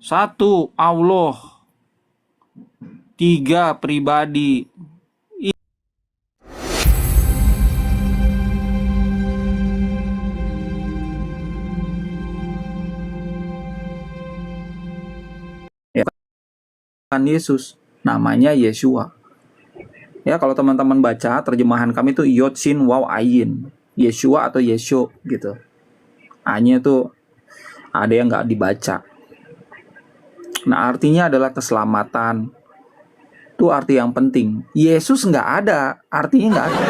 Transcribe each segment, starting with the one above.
Satu Allah, tiga pribadi. Ya kan Yesus, namanya Yeshua. Ya kalau teman-teman baca terjemahan kami itu Yod Shin Waw Ayin, Yeshua atau Yeshu gitu. A-nya tuh ada yang nggak dibaca. Nah artinya adalah keselamatan. Itu arti yang penting. Yesus nggak ada, artinya nggak ada.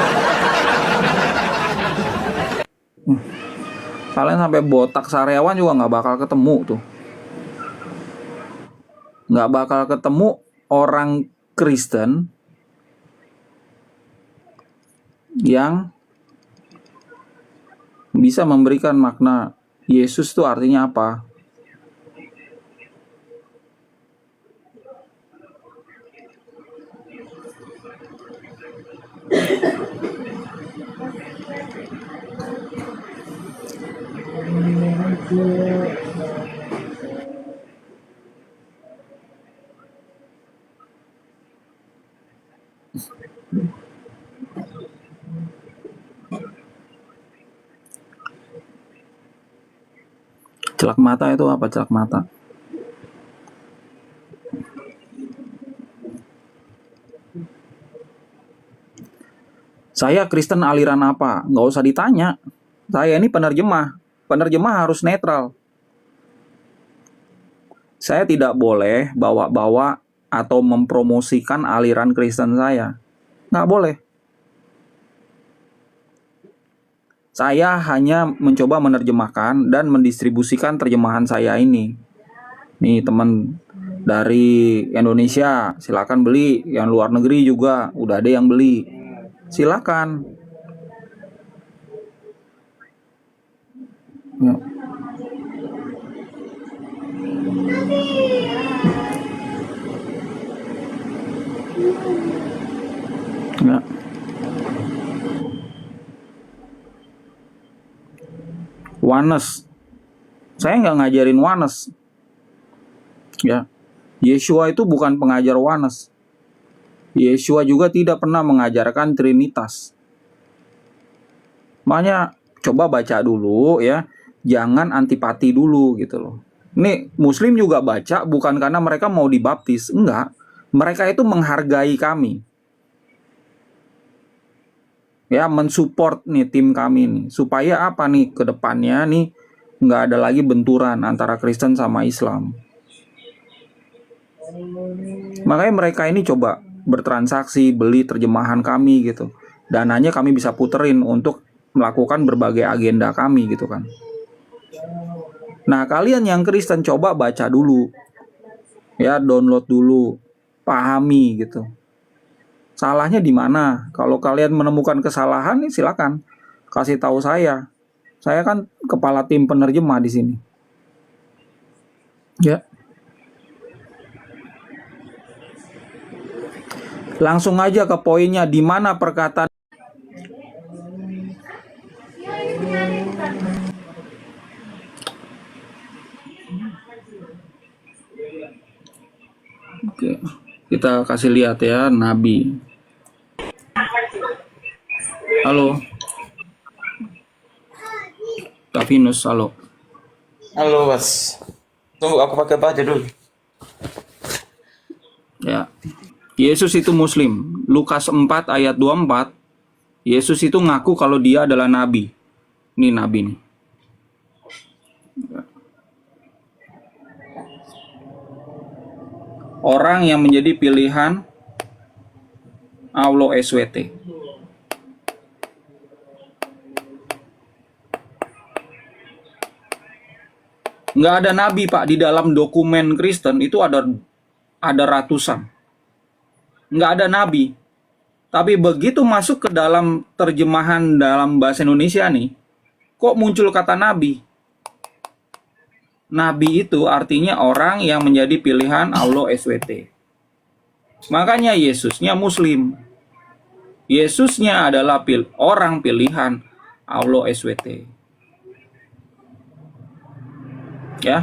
Kalian sampai botak sariawan juga nggak bakal ketemu tuh. Nggak bakal ketemu orang Kristen yang bisa memberikan makna Yesus tuh artinya apa. Celak mata itu apa celak mata? Saya Kristen aliran apa? Nggak usah ditanya. Saya ini penerjemah. Penerjemah harus netral. Saya tidak boleh bawa-bawa atau mempromosikan aliran Kristen saya. Nggak boleh. Saya hanya mencoba menerjemahkan dan mendistribusikan terjemahan saya ini. Nih teman dari Indonesia, silakan beli. Yang luar negeri juga udah ada yang beli. Silakan. Ya. Ya. Oneness. Saya nggak ngajarin oneness. Ya. Yeshua itu bukan pengajar oneness. Yeshua juga tidak pernah mengajarkan Trinitas. Makanya coba baca dulu ya. Jangan antipati dulu gitu loh. Ini Muslim juga baca bukan karena mereka mau dibaptis. Enggak. Mereka itu menghargai kami. Ya mensupport nih tim kami nih. Supaya apa nih ke depannya nih nggak ada lagi benturan antara Kristen sama Islam. Makanya mereka ini coba bertransaksi, beli terjemahan kami gitu. Dananya kami bisa puterin untuk melakukan berbagai agenda kami gitu kan. Nah kalian yang Kristen coba baca dulu. Ya download dulu. Pahami gitu. Salahnya di mana? Kalau kalian menemukan kesalahan silakan kasih tahu saya. Saya kan kepala tim penerjemah di sini. Ya. Langsung aja ke poinnya, di mana perkataan Oke, kita kasih lihat ya Nabi. Halo, Tavinus, halo. Halo Mas, tunggu aku pakai baju dulu. Ya. Yesus itu Muslim. Lukas 4 ayat 24. Yesus itu ngaku kalau dia adalah nabi. Ini nabi nih. Orang yang menjadi pilihan Allah SWT. Nggak ada nabi Pak di dalam dokumen Kristen itu ada ratusan. Nggak ada nabi. Tapi begitu masuk ke dalam terjemahan dalam bahasa Indonesia nih, kok muncul kata nabi? Nabi itu artinya orang yang menjadi pilihan Allah SWT. Makanya Yesusnya Muslim. Yesusnya adalah orang pilihan Allah SWT. Ya.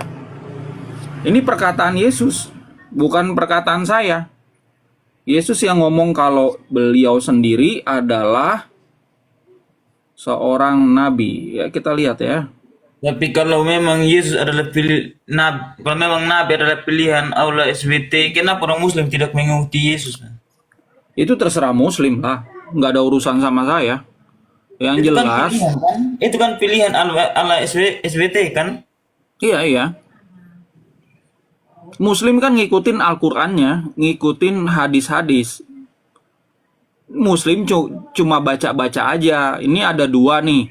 Ini perkataan Yesus, bukan perkataan saya. Yesus yang ngomong kalau beliau sendiri adalah seorang nabi. Ya, kita lihat ya. Tapi kalau memang Yesus adalah nabi, kalau memang nabi adalah pilihan Allah SBT, kenapa orang Muslim tidak mengikuti Yesus? Itu terserah Muslim lah, nggak ada urusan sama saya. Yang Itu kan jelas, pilihan kan? Itu kan pilihan Allah SBT kan? iya. Muslim kan ngikutin Al-Qur'annya, ngikutin hadis-hadis. Muslim cuma baca-baca aja. Ini ada dua nih,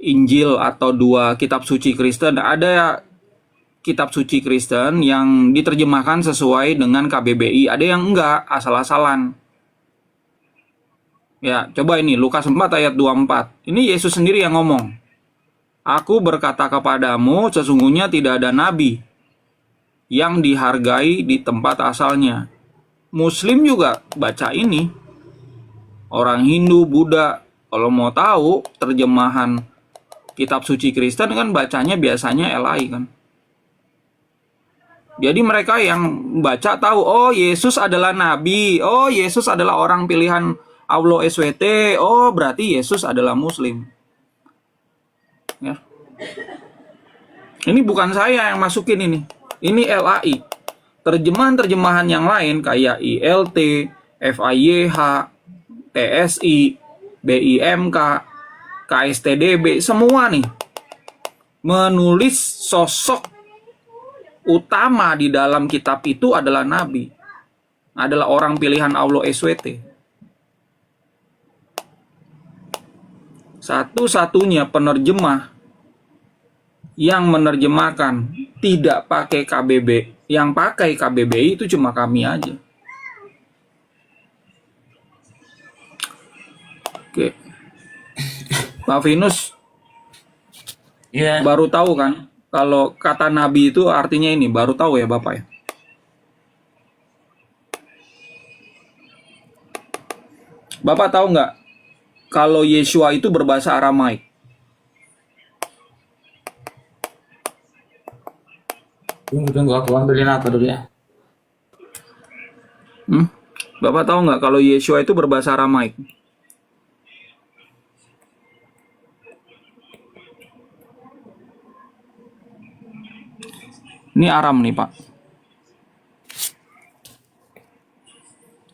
Injil atau dua kitab suci Kristen. Ada kitab suci Kristen yang diterjemahkan sesuai dengan KBBI, ada yang enggak, asal-asalan. Ya, coba ini Lukas 4 ayat 24. Ini Yesus sendiri yang ngomong. Aku berkata kepadamu, sesungguhnya tidak ada nabi yang dihargai di tempat asalnya. Muslim juga baca ini. Orang Hindu, Buddha, kalau mau tahu terjemahan kitab suci Kristen kan bacanya biasanya LI kan. Jadi mereka yang baca tahu, oh Yesus adalah nabi, oh Yesus adalah orang pilihan Allah SWT, oh berarti Yesus adalah Muslim. Ya. Ini bukan saya yang masukin ini. Ini LAI. Terjemahan-terjemahan yang lain kayak ILT, FIYH, TSI, BIMK, KSTDB, semua nih menulis sosok utama di dalam kitab itu adalah nabi, adalah orang pilihan Allah SWT. Satu-satunya penerjemah yang menerjemahkan tidak pakai KBB, yang pakai KBBI itu cuma kami aja. Oke, Pak Vinus Iya. baru tahu kan kalau kata nabi itu artinya ini, baru tahu ya Bapak ya. Bapak tahu nggak kalau Yeshua itu berbahasa Aramaik? Tunggu, aku ambilin apa dulu ya. Bapak tahu nggak kalau Yeshua itu berbahasa Aramaik? Ini Aram nih Pak.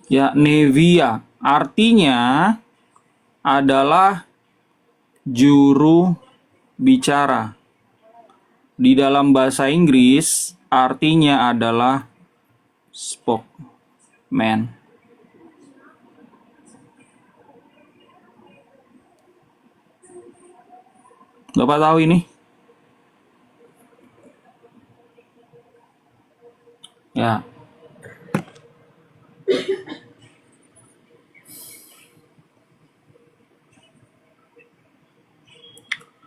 Ya, Nevia artinya adalah juru bicara. Di dalam bahasa Inggris artinya adalah spokesman. Bapak tahu ini? Ya.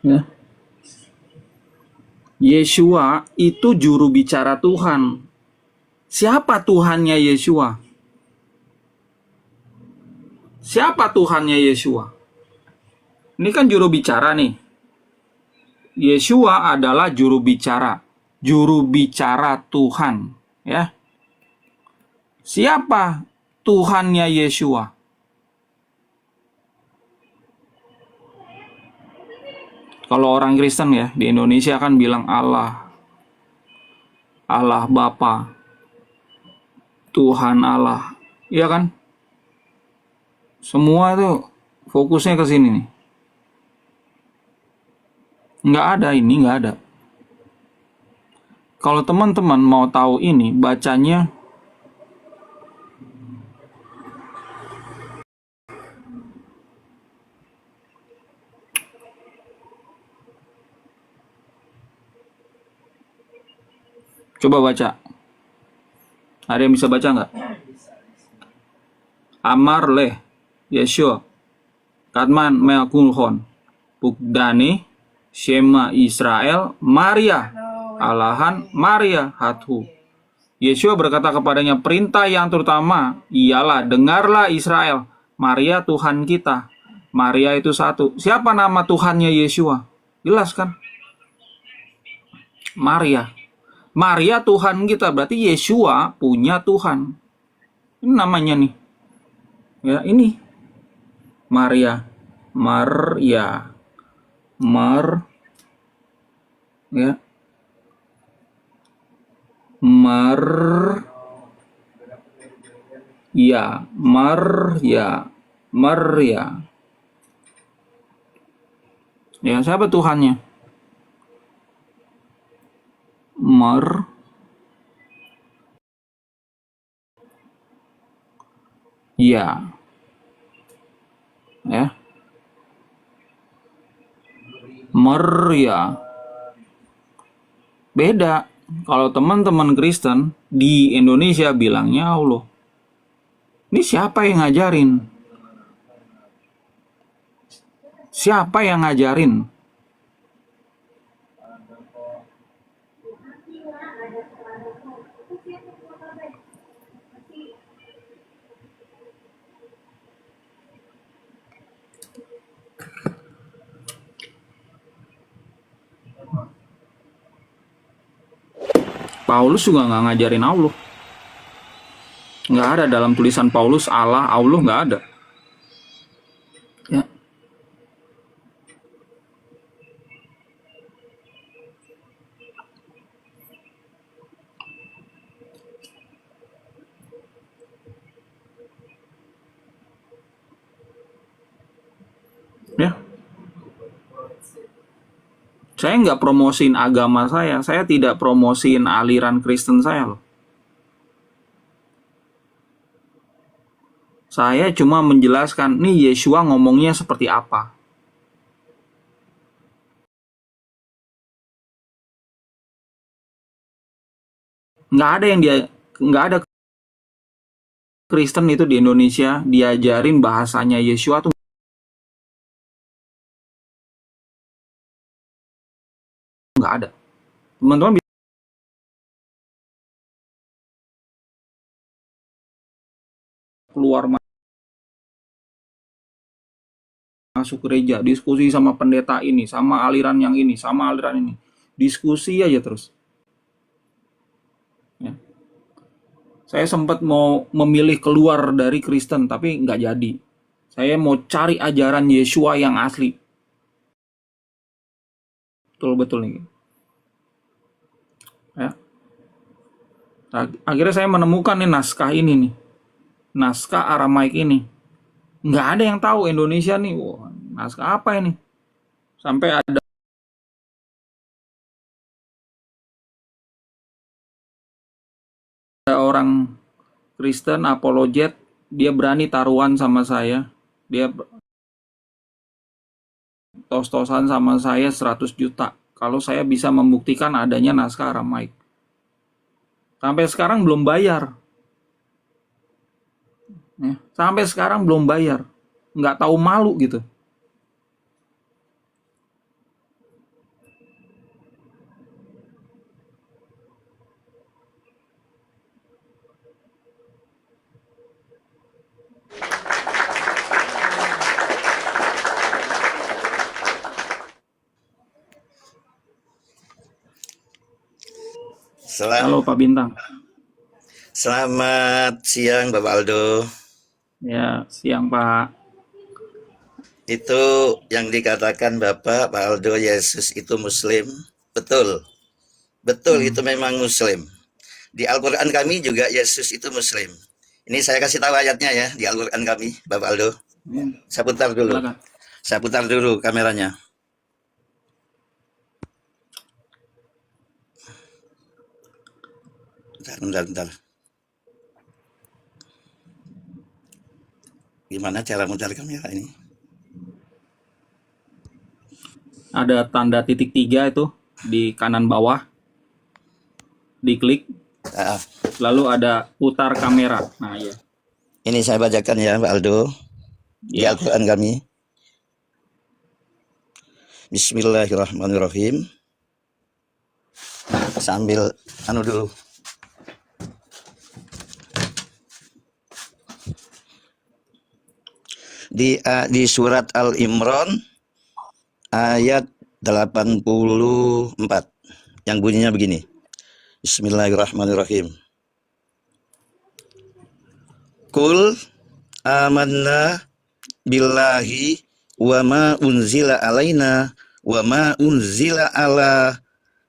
Ya. Yeshua itu juru bicara Tuhan. Siapa Tuhannya Yeshua? Siapa Tuhannya Yeshua? Ini kan juru bicara nih. Yeshua adalah juru bicara Tuhan, ya. Siapa Tuhannya Yeshua? Kalau orang Kristen ya di Indonesia kan bilang Allah, Allah Bapa, Tuhan Allah, iya kan? Semua tuh fokusnya ke sini nih. Nggak ada ini, nggak ada. Kalau teman-teman mau tahu ini, bacanya coba baca. Ada yang bisa baca nggak? Amar leh Yeshua Katman Meakulhon Bukdani Shema Israel Maria Alahan Maria Hathu. Yeshua berkata kepadanya, perintah yang terutama ialah dengarlah Israel, Maria Tuhan kita. Maria itu satu. Siapa nama Tuhannya Yeshua? Jelas kan? Maria. Maria Tuhan kita, berarti Yeshua punya Tuhan. Ini namanya nih. Ya, ini Maria. Maria. Ya. Maria. Ya, siapa Tuhannya? Ya. Ya. Maria. Beda. Kalau teman-teman Kristen di Indonesia bilangnya Allah. Ini siapa yang ngajarin? Siapa yang ngajarin? Paulus juga nggak ngajarin Allah. Nggak ada dalam tulisan Paulus Allah nggak ada. Ya. Ya. Saya nggak promosiin agama saya tidak promosiin aliran Kristen saya loh. Saya cuma menjelaskan, nih Yeshua ngomongnya seperti apa. Nggak ada Kristen itu di Indonesia diajarin bahasanya Yeshua tuh nggak ada. Teman-teman keluar masuk gereja, diskusi sama pendeta ini, sama aliran yang ini, sama aliran ini. Diskusi aja terus. Ya. Saya sempat mau memilih keluar dari Kristen, tapi nggak jadi. Saya mau cari ajaran Yeshua yang asli. Betul-betul nih. Ya. Akhirnya saya menemukan nih naskah ini nih. Naskah Aramaik ini. Nggak ada yang tahu Indonesia nih. Wah, naskah apa ini? Sampai ada orang Kristen apologet, dia berani taruhan sama saya. Dia tos-tosan sama saya 100 juta. Kalau saya bisa membuktikan adanya naskah Aramaik. Sampai sekarang belum bayar. Ya, sampai sekarang belum bayar. Nggak tahu malu gitu. Halo Pak Bintang. Selamat siang Bapak Aldo. Ya, siang Pak. Itu yang dikatakan Bapak, Pak Aldo, Yesus itu Muslim. Betul. Betul, itu memang Muslim. Di Al-Quran kami juga Yesus itu Muslim. Ini saya kasih tahu ayatnya ya, di Al-Quran kami, Bapak Aldo. Saya putar dulu. Silakan. Saya putar dulu kameranya. Bentar. Gimana cara mutar kamera ini? Ada tanda titik 3 itu di kanan bawah. Diklik. Lalu ada putar kamera. Nah, ya. Ini saya bacakan ya, Pak Aldo. Di Ya. Al-Quran kami. Bismillahirrahmanirrahim. Sambil dulu. Di surat Al-Imran ayat 84 yang bunyinya begini. Bismillahirrahmanirrahim. Kul amanna billahi wa ma unzila alaina wa ma unzila ala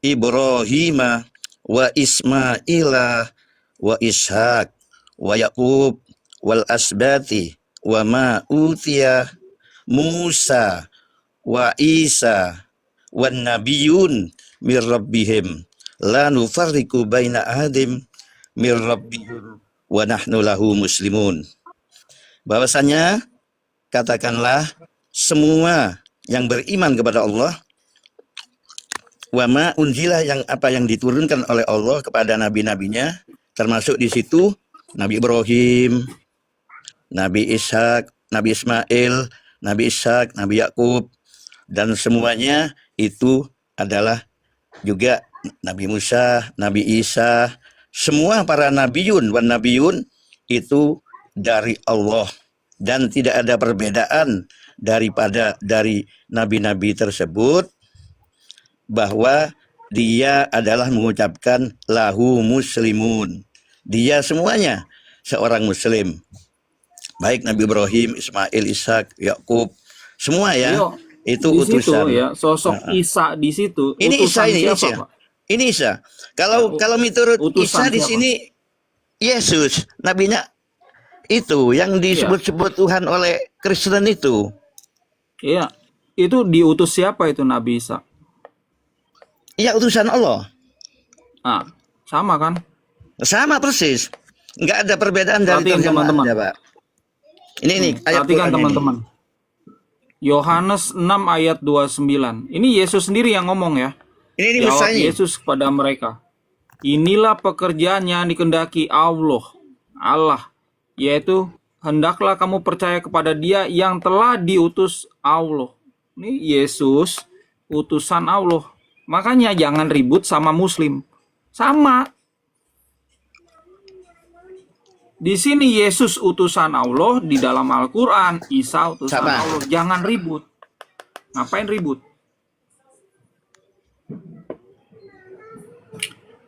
Ibrahima wa Ismaila wa Ishaq wa Yaqub wal asbati wa ma utiya Musa wa Isa wan nabiyun mir rabbihim la nufarriqu baina ahadim mir rabbihim wa nahnu lahu muslimun. Bahwasanya katakanlah semua yang beriman kepada Allah wa ma unzila, yang apa yang diturunkan oleh Allah kepada nabi-nabinya, termasuk di situ Nabi Ibrahim, Nabi Ishak, Nabi Ismail, Nabi Ishak, Nabi Yakub, dan semuanya itu adalah juga Nabi Musa, Nabi Isa, semua para nabiyun wan nabiyun itu dari Allah, dan tidak ada perbedaan dari nabi-nabi tersebut bahwa dia adalah mengucapkan lahu muslimun. Dia semuanya seorang muslim. Baik Nabi Ibrahim, Ismail, Ishak, Yakub, semua ya. Yo, Itu di situ utusan. ya, sosok Isa di situ. Ini Isa, Utusan ini siapa, Isa. Pak? Ini Isa. Kalau menurut Utusan Isa di siapa? sini Yesus, nabinya itu yang disebut-sebut Tuhan oleh Kristen itu. Iya. Itu diutus siapa itu Nabi Isa? Iya, utusan Allah. Ah, sama kan? Sama persis. Nggak ada perbedaan dari Perhatiin, teman-teman. terjemahannya, Pak. Ini ayat Perhatikan Quran teman-teman. Yohanes 6 ayat 29. Ini Yesus sendiri yang ngomong ya. Ini Jawab Musanya. Yesus kepada mereka. Inilah pekerjaan yang dikehendaki Allah, yaitu hendaklah kamu percaya kepada Dia yang telah diutus Allah. Ini Yesus, utusan Allah. Makanya jangan ribut sama Muslim. Sama. Di sini Yesus utusan Allah, di dalam Al-Quran Isa utusan Sama. Allah. Jangan ribut. Ngapain ribut?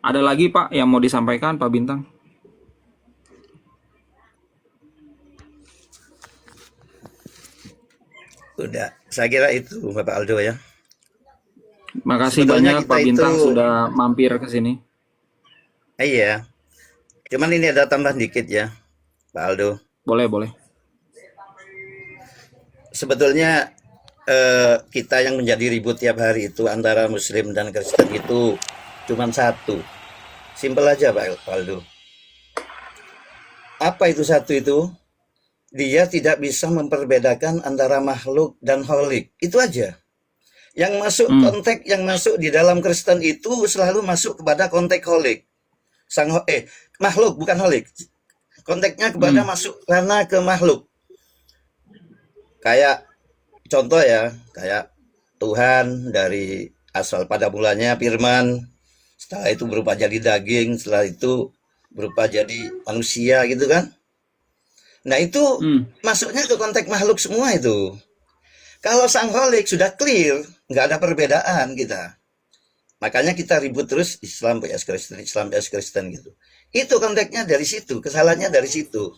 Ada lagi Pak yang mau disampaikan Pak Bintang? Udah, saya kira itu Bapak Aldo ya. Makasih Sebetulnya banyak Pak kita Bintang itu- sudah mampir ke sini. Iya. Cuman ini ada tambahan dikit ya, Pak Aldo. Boleh. Sebetulnya kita yang menjadi ribut tiap hari itu antara Muslim dan Kristen itu cuman satu. Simpel aja Pak Aldo. Apa itu satu itu? Dia tidak bisa memperbedakan antara makhluk dan holik. Itu aja. Yang masuk konteks yang masuk di dalam Kristen itu selalu masuk kepada konteks holik. Makhluk bukan holik. Konteksnya kepada masuk karena ke makhluk. Kayak contoh ya, kayak Tuhan dari asal pada mulanya firman, setelah itu berupa jadi daging, setelah itu berupa jadi manusia gitu kan. Nah itu masuknya ke konteks makhluk semua itu. Kalau sang holik sudah clear, nggak ada perbedaan kita. Makanya kita ribut terus Islam vs Kristen, Islam vs Kristen gitu. Itu konteksnya dari situ, kesalahannya dari situ.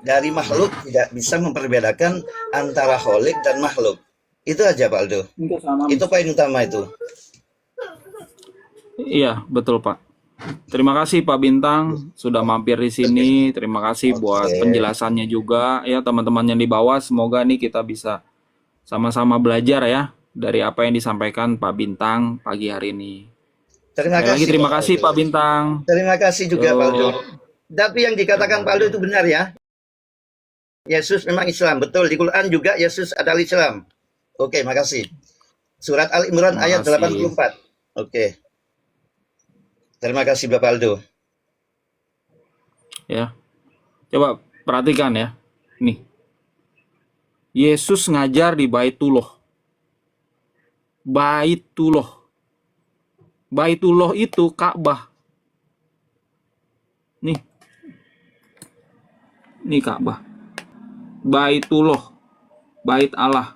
Dari makhluk tidak bisa memperbedakan antara holik dan makhluk. Itu aja Pak Aldo. Itu poin utama itu. Iya, betul Pak. Terima kasih Pak Bintang sudah mampir di sini. Terima kasih buat penjelasannya juga ya teman-teman yang di bawah. Semoga nih kita bisa sama-sama belajar ya dari apa yang disampaikan Pak Bintang pagi hari ini. Terima Sekali lagi kasih. terima Pak kasih Aldo. Pak Bintang. Terima kasih juga Yo. Pak Aldo. Tapi yang dikatakan Pak Aldo itu benar ya. Yesus memang Islam, betul. Di Quran juga Yesus adalah Islam. Oke, makasih. Surat Al-Imran Terima ayat kasih. 84. Oke. Terima kasih Bapak Aldo. Ya. Coba perhatikan ya. Nih. Yesus ngajar di Baitullah. Baitullah itu Ka'bah. Nih. Ini Ka'bah. Baitullah. Bait Allah.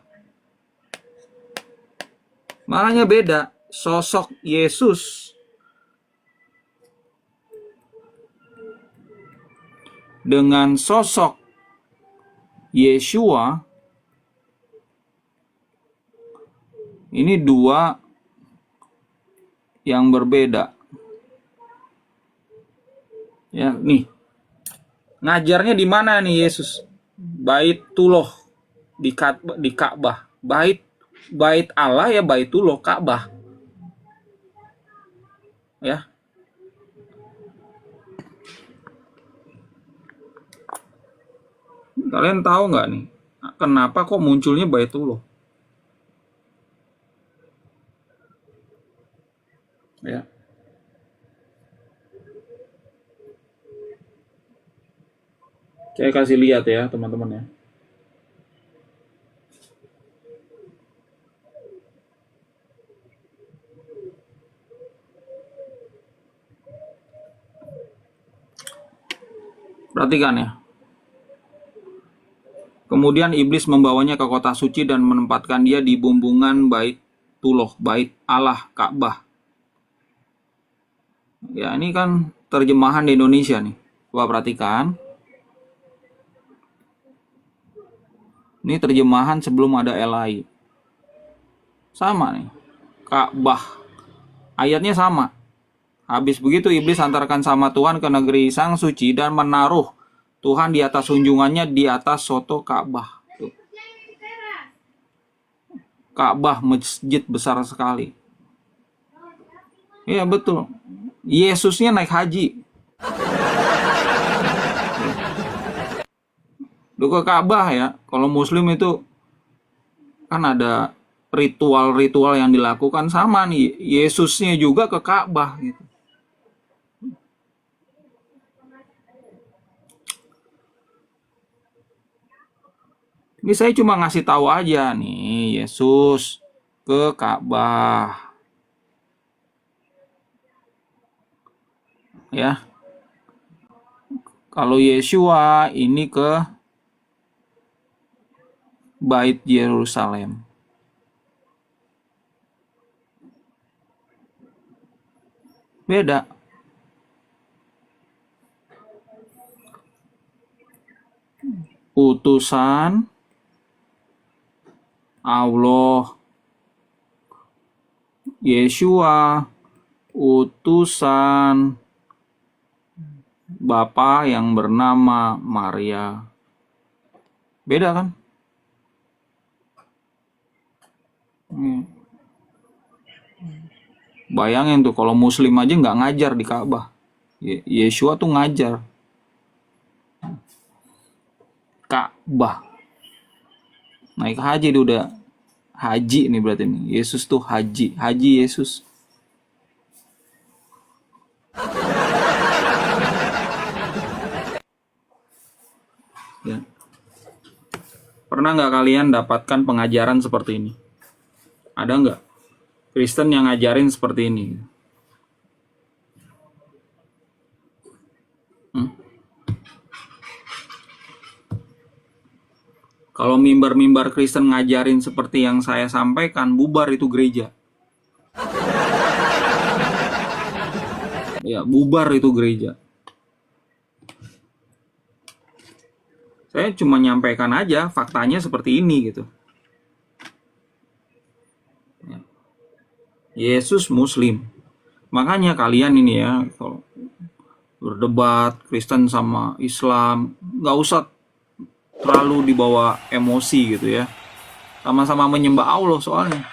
Makanya beda. Sosok Yesus dengan sosok Yeshua, ini dua yang berbeda. Ya, nih. Ngajarnya di mana nih Yesus? Baitullah, di Ka'bah. Bait Allah ya Baitullah, Ka'bah. Ya. Kalian tahu nggak nih, kenapa kok munculnya Baitullah? Ya. Saya kasih lihat ya, teman-teman ya. Perhatikan ya. Kemudian iblis membawanya ke kota suci dan menempatkan dia di bumbungan Baitullah, Bait Allah, Ka'bah. Ya, ini kan terjemahan di Indonesia nih. Coba perhatikan. Ini terjemahan sebelum ada LAI. Sama nih. Ka'bah. Ayatnya sama. Habis begitu iblis antarkan sama Tuhan ke negeri sang suci dan menaruh Tuhan di atas junjungannya di atas soto Ka'bah. Tuh. Ka'bah, masjid besar sekali. Iya betul. Yesusnya naik haji. Lu ke Ka'bah ya. Kalau Muslim itu kan ada ritual-ritual yang dilakukan sama nih. Yesusnya juga ke Ka'bah gitu. Ini saya cuma ngasih tahu aja nih, Yesus ke Ka'bah. Ya. Kalau Yeshua ini ke Bait Yerusalem. Beda. Utusan Allah, Yeshua, utusan Bapa yang bernama Maria. Beda kan? Bayangin tuh kalau Muslim aja nggak ngajar di Ka'bah. Yeshua tuh ngajar. Ka'bah. Naik haji dia udah haji nih berarti nih. Yesus tuh haji Yesus. Ya. Pernah nggak kalian dapatkan pengajaran seperti ini? Ada nggak Kristen yang ngajarin seperti ini? Kalau mimbar-mimbar Kristen ngajarin seperti yang saya sampaikan, bubar itu gereja. Ya, bubar itu gereja. Saya cuma nyampaikan aja faktanya seperti ini gitu. Ya. Yesus Muslim. Makanya kalian ini ya, kalau berdebat Kristen sama Islam, nggak usah terlalu dibawa emosi gitu ya. Sama-sama menyembah Allah soalnya.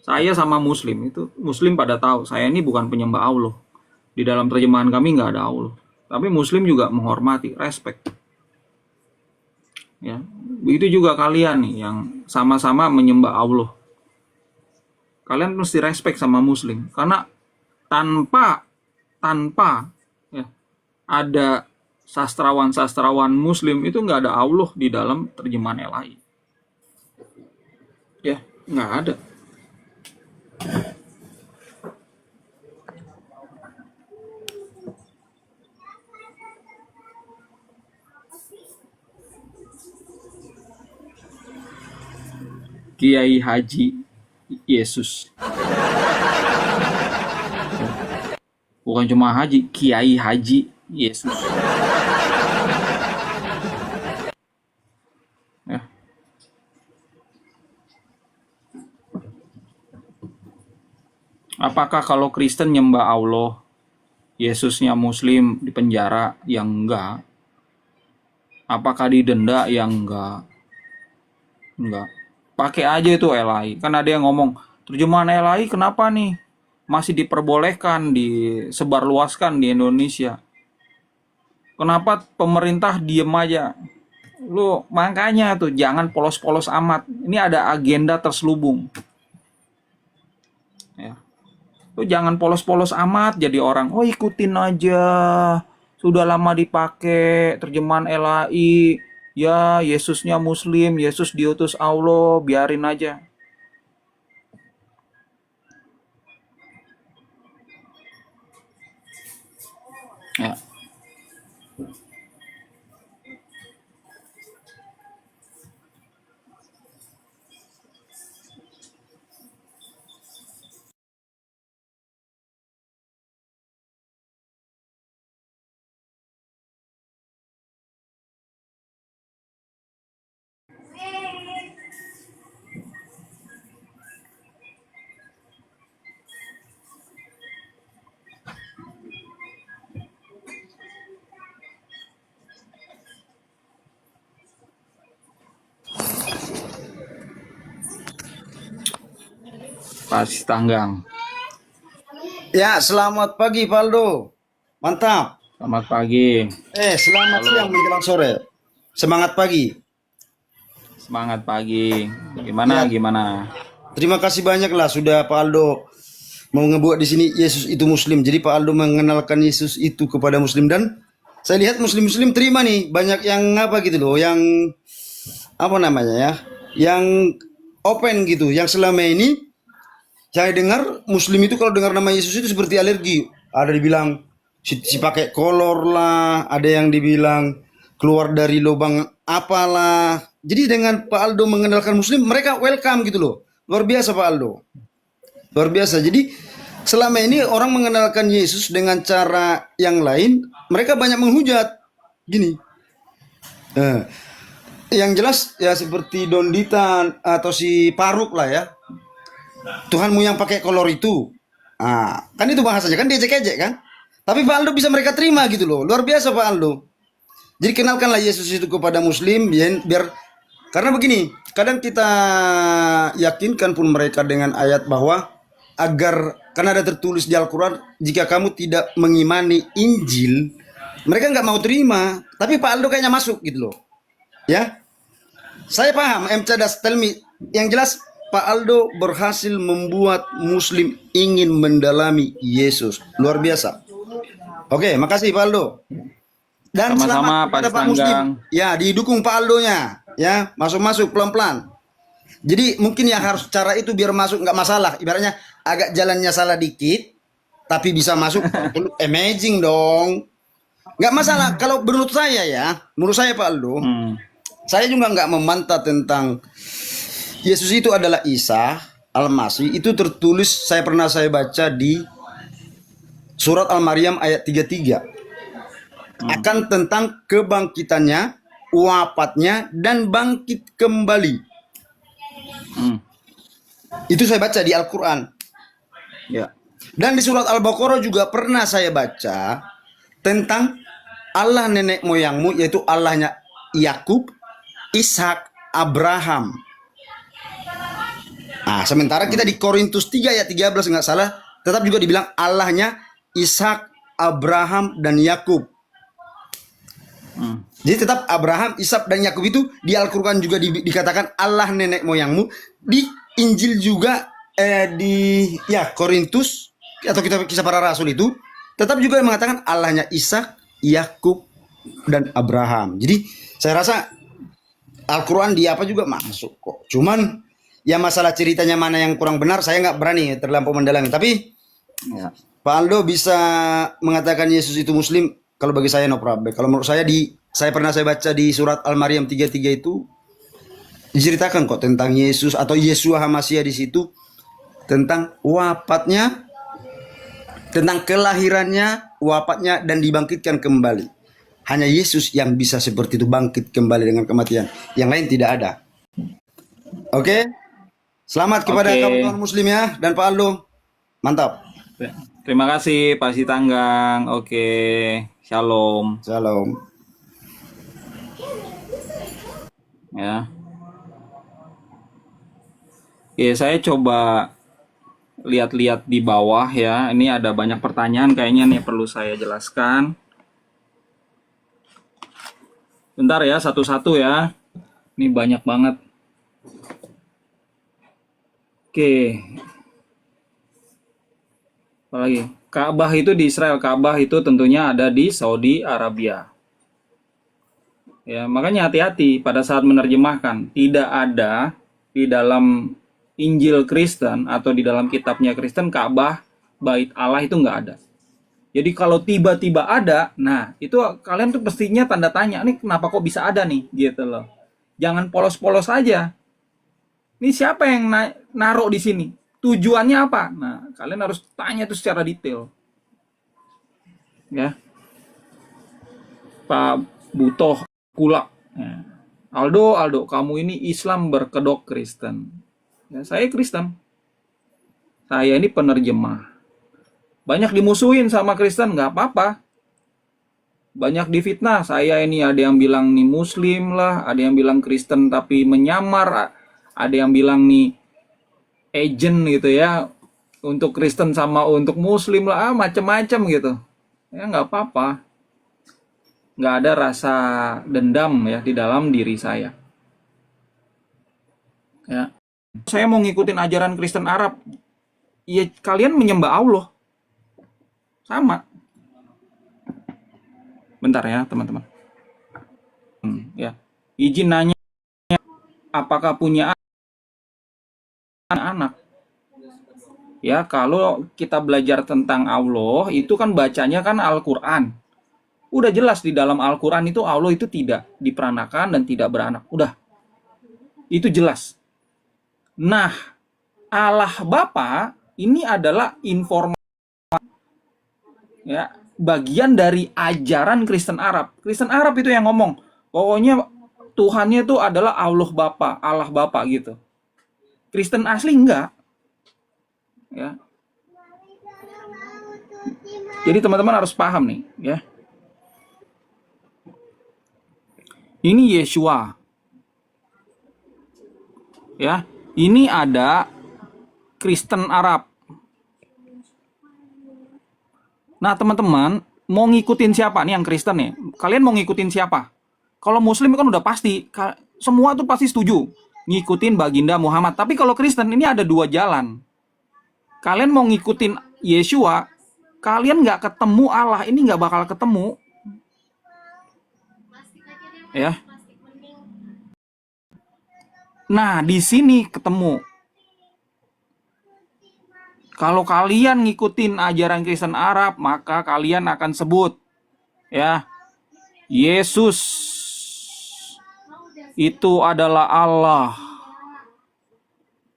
Saya sama Muslim itu, Muslim pada tahu saya ini bukan penyembah Allah. Di dalam terjemahan kami nggak ada Allah. Tapi Muslim juga menghormati, respect. Ya, begitu juga kalian nih yang sama-sama menyembah Allah. Kalian mesti respect sama Muslim karena tanpa ya, ada sastrawan Muslim itu nggak ada Allah di dalam terjemahan LAI. Ya, nggak ada. Kiai Haji Yesus. Bukan cuma haji, Kiai Haji Yesus. Ya. Apakah kalau Kristen nyembah Allah, Yesusnya Muslim di penjara? Yang enggak. Apakah didenda? Yang enggak. Enggak. Pakai aja itu LAI. Kan ada yang ngomong, terjemahan LAI kenapa nih masih diperbolehkan, disebarluaskan di Indonesia? Kenapa pemerintah diem aja? Lu makanya tuh jangan polos-polos amat. Ini ada agenda terselubung. Ya. Lu jangan polos-polos amat jadi orang, oh ikutin aja. Sudah lama dipakai terjemahan LAI. Ya, Yesusnya Muslim, Yesus diutus Allah, biarin aja. Ya. Pasti tanggang. Ya, selamat pagi Paldo. Mantap. Selamat pagi. Selamat siang menjelang sore. Semangat pagi. Semangat pagi. Gimana? Ya, Gimana? terima kasih banyak lah sudah Pak Aldo mau ngebuat di sini Yesus itu Muslim. Jadi Pak Aldo mengenalkan Yesus itu kepada Muslim dan saya lihat Muslim-Muslim terima nih. Banyak yang apa gitu loh, yang apa namanya ya, yang open gitu. Yang selama ini saya dengar Muslim itu kalau dengar nama Yesus itu seperti alergi. Ada dibilang si pakai kolor lah, ada yang dibilang keluar dari lubang apalah. Jadi dengan Pak Aldo mengenalkan Muslim, mereka welcome gitu loh. Luar biasa Pak Aldo. Luar biasa. Jadi selama ini orang mengenalkan Yesus dengan cara yang lain, mereka banyak menghujat. Gini. Yang jelas ya seperti Don Ditan atau si Paruk lah ya. Tuhanmu yang pakai kolor itu. Kan itu bahasanya kan diejek-ejek kan. Tapi Pak Aldo bisa mereka terima gitu loh. Luar biasa Pak Aldo. Jadi kenalkanlah Yesus itu kepada Muslim biar karena begini, kadang kita yakinkan pun mereka dengan ayat bahwa agar karena ada tertulis di Al-Quran, jika kamu tidak mengimani Injil, mereka nggak mau terima. Tapi Pak Aldo kayaknya masuk gitu loh. Ya, saya paham. Cadas tell me. Yang jelas Pak Aldo berhasil membuat Muslim ingin mendalami Yesus. Luar biasa. Oke, makasih Pak Aldo. Dan Sama-sama selamat kepada Pak Muslim. Ya, didukung Pak Aldonya. Ya, masuk-masuk pelan-pelan. Jadi mungkin yang harus cara itu biar masuk nggak masalah. Ibaratnya agak jalannya salah dikit, tapi bisa masuk. Amazing dong. Nggak masalah. Kalau menurut saya ya, menurut saya Pak Aldo, saya juga nggak membantah tentang Yesus itu adalah Isa Al-Masih. Itu tertulis saya baca di surat Al-Maryam ayat 33. Akan tentang kebangkitannya, wafatnya, dan bangkit kembali. Itu saya baca di Al-Quran. Ya. Dan di surat Al-Baqarah juga pernah saya baca tentang Allah nenek moyangmu, yaitu Allahnya Yakub, Ishak, Abraham. Sementara kita di Korintus 3 ayat 13 nggak salah, tetap juga dibilang Allahnya Ishak, Abraham, dan Yakub. Jadi tetap Abraham, Ishak, dan Yakub itu di Al-Quran juga dikatakan Allah nenek moyangmu. Di Injil juga di Korintus atau kitab Kisah Para Rasul itu tetap juga mengatakan Allahnya Ishak, Yakub, dan Abraham. Jadi saya rasa Al-Quran di apa juga masuk kok. Cuman ya masalah ceritanya mana yang kurang benar saya nggak berani terlampau mendalami. Tapi ya, Pak Aldo bisa mengatakan Yesus itu Muslim. Kalau bagi saya no problem. Kalau menurut saya saya pernah baca di surat Al-Maryam 33 itu diceritakan kok tentang Yesus atau Yeshua HaMasyiah di situ tentang wafatnya, tentang kelahirannya, wafatnya, dan dibangkitkan kembali. Hanya Yesus yang bisa seperti itu, bangkit kembali dengan kematian. Yang lain tidak ada. Oke? Selamat kepada Oke. kawan-kawan muslim ya, dan Pak Aldo. Mantap. Terima kasih Pak Sitanggang. Oke, shalom Shalom. ya. Oke, saya coba lihat-lihat di bawah ya. Ini ada banyak pertanyaan kayaknya nih perlu saya jelaskan. Bentar ya, satu-satu ya. Ini banyak banget. Oke. Apalagi? Ka'bah itu di Israel. Ka'bah itu tentunya ada di Saudi Arabia. Ya, makanya hati-hati pada saat menerjemahkan. Tidak ada di dalam Injil Kristen atau di dalam kitabnya Kristen Ka'bah, Bait Allah itu nggak ada. Jadi kalau tiba-tiba ada, nah itu kalian tuh pastinya tanda tanya, nih kenapa kok bisa ada nih, gitu loh. Jangan polos-polos aja. Ini siapa yang naruh di sini? Tujuannya apa? Nah, kalian harus tanya itu secara detail. Ya. Pak Butoh Kulak. Ya. Aldo, kamu ini Islam berkedok Kristen. Ya, saya Kristen. Saya ini penerjemah. Banyak dimusuhin sama Kristen, nggak apa-apa. Banyak difitnah. Saya ini ada yang bilang nih Muslim lah, ada yang bilang Kristen tapi menyamar, ada yang bilang nih agent gitu ya, untuk Kristen sama untuk Muslim lah, macem-macem gitu. Ya nggak apa-apa. Nggak ada rasa dendam ya di dalam diri saya. Ya. Saya mau ngikutin ajaran Kristen Arab. Ya kalian menyembah Allah. Sama. Bentar ya teman-teman. Ya. Izin nanya, apakah punya anak? Ya, kalau kita belajar tentang Allah, itu kan bacanya kan Al-Quran. Udah jelas di dalam Al-Quran itu Allah itu tidak diperanakan dan tidak beranak. Udah. Itu jelas. Nah, Allah Bapa ini adalah informasi, ya, bagian dari ajaran Kristen Arab. Kristen Arab itu yang ngomong, pokoknya Tuhannya itu adalah Allah Bapa gitu. Kristen asli enggak. Ya. Jadi teman-teman harus paham nih, ya. Ini Yeshua. Ya, ini ada Kristen Arab. Nah, teman-teman, mau ngikutin siapa nih yang Kristen nih? Kalian mau ngikutin siapa? Kalau Muslim kan udah pasti, semua tuh pasti setuju ngikutin Baginda Muhammad. Tapi kalau Kristen ini ada dua jalan. Kalian mau ngikutin Yeshua, kalian nggak ketemu Allah, ini nggak bakal ketemu. Ya. Nah, di sini ketemu. Kalau kalian ngikutin ajaran Kristen Arab, maka kalian akan sebut, ya, Yesus itu adalah Allah.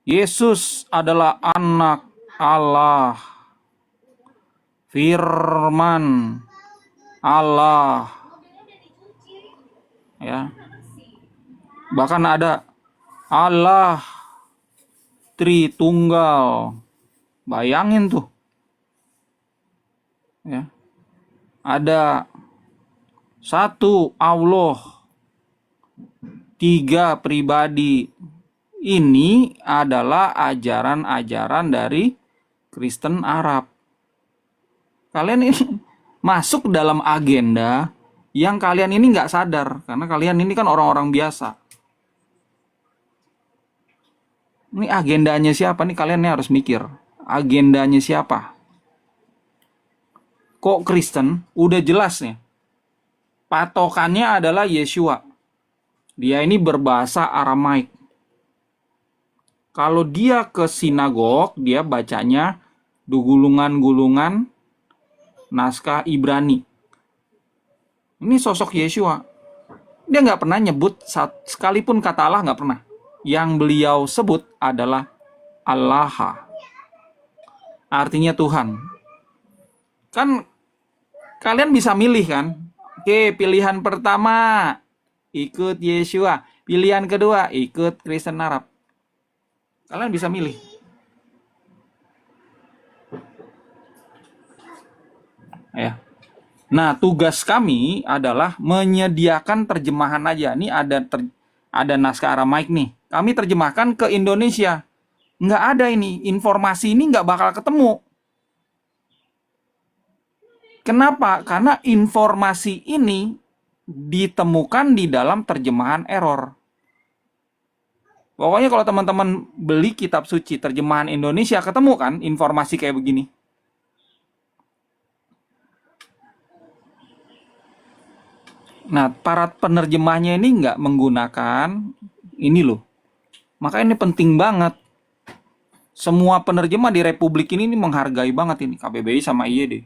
Yesus adalah anak Allah. Firman Allah. Ya. Bahkan ada Allah Tritunggal. Bayangin tuh. Ya. Ada satu Allah, tiga pribadi. Ini adalah ajaran-ajaran dari Kristen Arab. Kalian ini masuk dalam agenda yang kalian ini nggak sadar. Karena kalian ini kan orang-orang biasa. Ini agendanya siapa nih? Kalian ini harus mikir. Agendanya siapa? Kok Kristen? Udah jelas nih. Patokannya adalah Yeshua. Dia ini berbahasa Aramaik. Kalau dia ke sinagog, dia bacanya gulungan-gulungan naskah Ibrani. Ini sosok Yeshua. Dia nggak pernah nyebut sekalipun kata Allah, nggak pernah. Yang beliau sebut adalah Allah. Artinya Tuhan. Kan kalian bisa milih kan? Oke, pilihan pertama ikut Yeshua, pilihan kedua ikut Kristen Arab. Kalian bisa milih. Ya. Nah, tugas kami adalah menyediakan terjemahan aja. Ini ada naskah Aramaik nih. Kami terjemahkan ke Indonesia. Nggak ada ini. Informasi ini nggak bakal ketemu. Kenapa? Karena informasi ini ditemukan di dalam terjemahan error. Pokoknya kalau teman-teman beli kitab suci terjemahan Indonesia, ketemu kan informasi kayak begini. Nah, para penerjemahnya ini nggak menggunakan ini loh. Maka ini penting banget. Semua penerjemah di Republik ini menghargai banget ini KBBI sama IYD.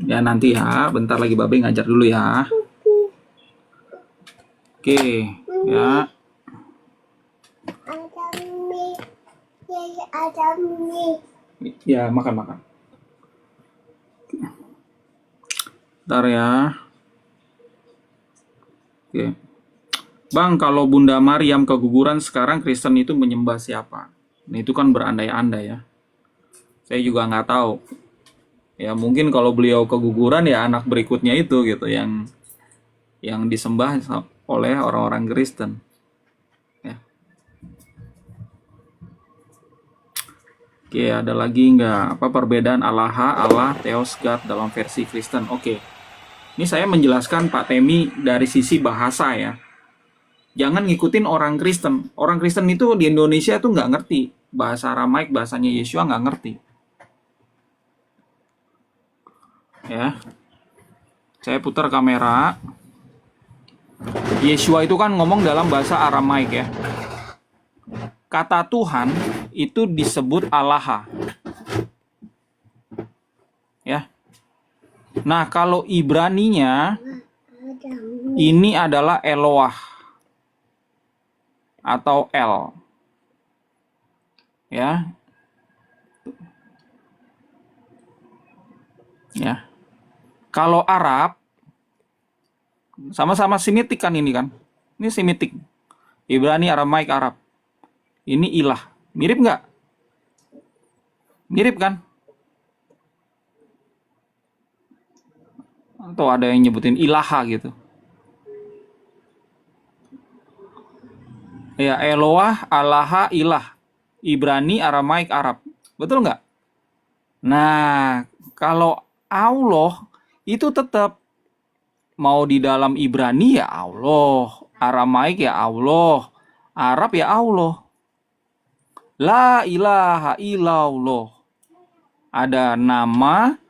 Ya nanti ya, bentar lagi Babe ngajar dulu ya. Oke, ya. Ya, makan. Bentar ya. Oke. Bang, kalau Bunda Maryam keguguran sekarang Kristen itu menyembah siapa? Nah, itu kan berandai-andai ya. Saya juga nggak tahu. Ya mungkin kalau beliau keguguran ya anak berikutnya itu gitu yang disembah oleh orang-orang Kristen. Ya. Oke, ada lagi nggak apa perbedaan Allah, Theos, God dalam versi Kristen? Oke. Ini saya menjelaskan Pak Temi dari sisi bahasa ya. Jangan ngikutin orang Kristen. Orang Kristen itu di Indonesia tuh nggak ngerti. Bahasa Aramaik, bahasanya Yeshua nggak ngerti. Ya. Saya putar kamera. Yeshua itu kan ngomong dalam bahasa Aramaik ya. Kata Tuhan itu disebut Allah. Ya. Nah, kalau Ibraninya ini adalah Eloah atau El. Ya. Ya. Kalau Arab sama-sama Semitik kan ini kan. Ini Semitik. Ibrani, Aramaik, Arab. Ini ilah. Mirip nggak? Mirip kan? Atau ada yang nyebutin ilaha gitu. Ya, Eloah, Allaha, ilah. Ibrani, Aramaik, Arab. Betul nggak? Nah, kalau Allah itu tetap mau di dalam Ibrani ya Allah, Aramaik ya Allah, Arab ya Allah. La ilaha illallah. Ada nama,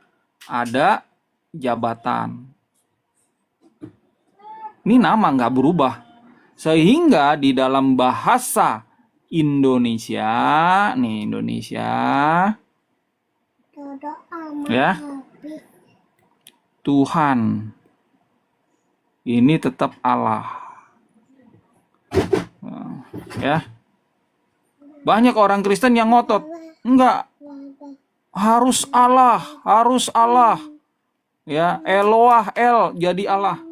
ada jabatan. Ini nama nggak berubah. Sehingga di dalam bahasa Indonesia, nih Indonesia, ya, Tuhan ini tetap Allah. Ya. Banyak orang Kristen yang ngotot, enggak, harus Allah. Ya, Eloah, El jadi Allah.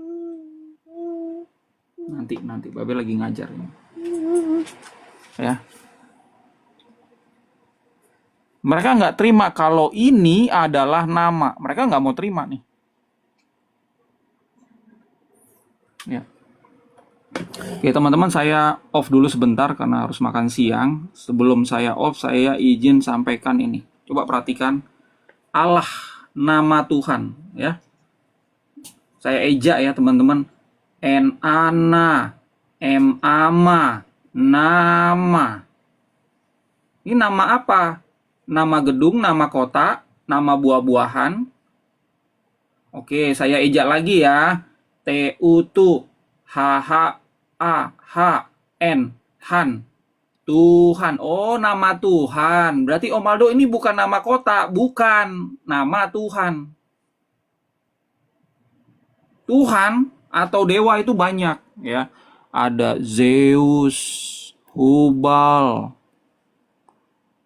Nanti Babe lagi ngajar ini. Ya. Mereka nggak terima kalau ini adalah nama. Mereka nggak mau terima nih. Ya. Oke teman-teman, saya off dulu sebentar karena harus makan siang. Sebelum saya off, saya izin sampaikan ini. Coba perhatikan Allah, nama Tuhan, ya. Saya ejak ya teman-teman. Enana, emama, nama. Ini nama apa? Nama gedung, nama kota, nama buah-buahan. Oke, saya ejak lagi ya. T-U-T H-H-A-H-N, Han, Tuhan. Oh, nama Tuhan. Berarti Om Aldo ini bukan nama kota, bukan, nama Tuhan. Tuhan atau dewa itu banyak ya. ada Zeus, Hubal,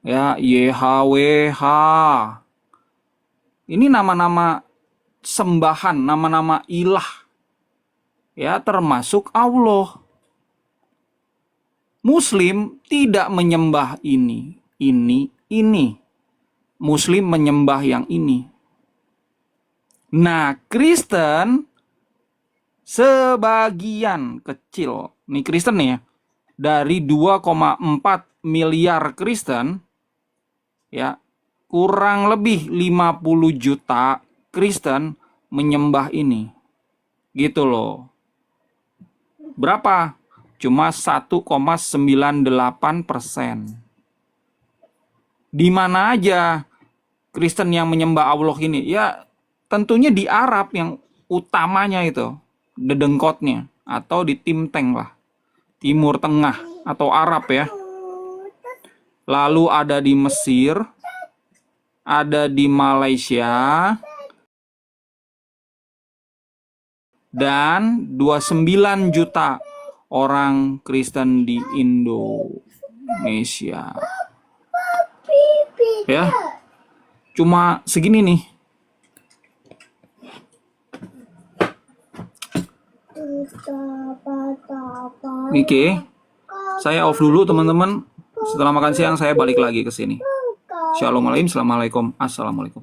ya, YHWH. Ini nama-nama sembahan, nama-nama ilah. Ya, termasuk Allah. Muslim tidak menyembah ini. Muslim menyembah yang ini. Nah, Kristen sebagian kecil, nih Kristen nih ya, dari 2,4 miliar Kristen, ya, kurang lebih 50 juta Kristen menyembah ini. Gitu loh. Berapa? Cuma 1,98%. Di mana aja Kristen yang menyembah Allah ini? Ya, tentunya di Arab yang utamanya itu, dedengkotnya, atau di Timteng lah, Timur Tengah atau Arab ya. Lalu ada di Mesir, ada di Malaysia, dan 29 juta orang Kristen di Indonesia. Ya, cuma segini nih. Oke, saya off dulu teman-teman. Setelah makan siang saya balik lagi ke sini. Shalom alaikum, assalamualaikum.